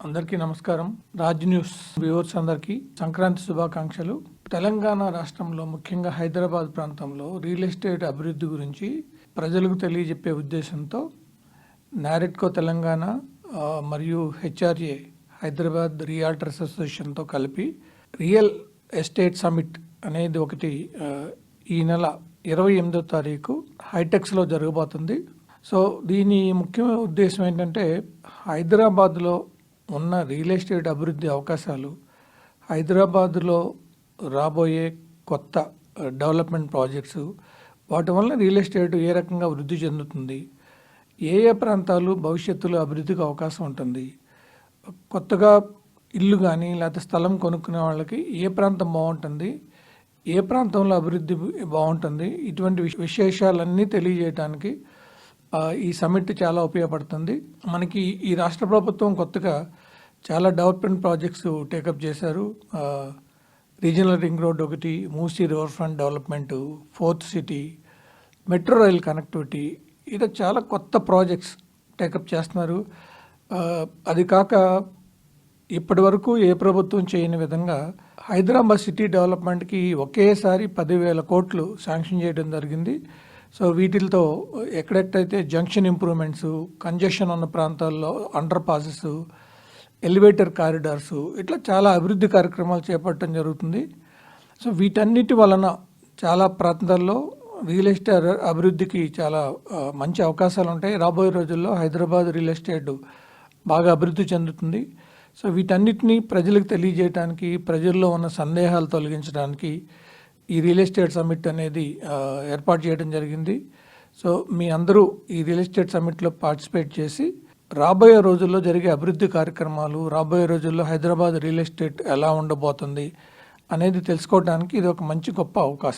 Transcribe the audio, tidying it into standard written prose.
అందరికీ నమస్కారం. Raj news viewers అందరికీ సంక్రాంతి శుభాకాంక్షలు. తెలంగాణ రాష్ట్రంలో ముఖ్యంగా హైదరాబాద్ ప్రాంతంలో రియల్ ఎస్టేట్ అభివృద్ధి గురించి ప్రజలకు తెలియజెప్పే ఉద్దేశంతో నారెట్కో తెలంగాణ మరియు హెచ్ఆర్ఏ హైదరాబాద్ రియాల్టర్స్ అసోసియేషన్తో కలిపి రియల్ ఎస్టేట్ సమిట్ అనేది ఒకటి ఈ నెల 28వ తారీఖు హైటెక్స్లో జరగబోతుంది. సో దీని ముఖ్య ఉద్దేశం ఏంటంటే హైదరాబాద్లో ఉన్న రియల్ ఎస్టేట్ అభివృద్ధి అవకాశాలు, హైదరాబాద్లో రాబోయే కొత్త డెవలప్మెంట్ ప్రాజెక్ట్స్, వాటి వల్ల రియల్ ఎస్టేట్ ఏ రకంగా వృద్ధి చెందుతుంది, ఏ ప్రాంతాలు భవిష్యత్తులో అభివృద్ధికి అవకాశం ఉంటుంది, కొత్తగా ఇల్లు కానీ లేకపోతే స్థలం కొనుక్కునే వాళ్ళకి ఏ ప్రాంతం బాగుంటుంది, ఏ ప్రాంతంలో అభివృద్ధి బాగుంటుంది, ఇటువంటి విశేషాలన్నీ తెలియజేయడానికి ఈ సమిట్ చాలా ఉపయోగపడుతుంది. మనకి ఈ రాష్ట్ర ప్రభుత్వం కొత్తగా చాలా డెవలప్మెంట్ ప్రాజెక్ట్స్ టేకప్ చేశారు. రీజనల్ రింగ్ రోడ్ ఒకటి, Musi river front development, 4th city, metro rail connectivity, ఇలా చాలా కొత్త ప్రాజెక్ట్స్ టేకప్ చేస్తున్నారు. అది కాక ఇప్పటి వరకు ఏ ప్రభుత్వం చేయని విధంగా హైదరాబాద్ సిటీ డెవలప్మెంట్కి ఒకేసారి 10,000 కోట్లు శాంక్షన్ చేయడం జరిగింది. సో వీటితో ఎక్కడెక్కడైతే జంక్షన్ ఇంప్రూవ్మెంట్స్, కంజెషన్ ఉన్న ప్రాంతాల్లో అండర్ పాసెస్, ఎలివేటర్ కారిడార్స్, ఇట్లా చాలా అభివృద్ధి కార్యక్రమాలు చేపట్టడం జరుగుతుంది. సో వీటన్నిటి వలన చాలా ప్రాంతాల్లో రియల్ ఎస్టేట్ అభివృద్ధికి చాలా మంచి అవకాశాలు ఉంటాయి. రాబోయే రోజుల్లో హైదరాబాద్ రియల్ ఎస్టేట్ బాగా అభివృద్ధి చెందుతుంది. సో వీటన్నిటినీ ప్రజలకు తెలియజేయడానికి, ప్రజల్లో ఉన్న సందేహాలు తొలగించడానికి ఈ రియల్ ఎస్టేట్ సమిట్ అనేది ఏర్పాటు చేయడం జరిగింది. సో మీ అందరూ ఈ రియల్ ఎస్టేట్ సమిట్లో పార్టిసిపేట్ చేసి రాబోయే రోజుల్లో జరిగే అభివృద్ధి కార్యక్రమాలు, రాబోయే రోజుల్లో హైదరాబాద్ రియల్ ఎస్టేట్ ఎలా ఉండబోతుంది అనేది తెలుసుకోవడానికి ఇది ఒక మంచి గొప్ప అవకాశం.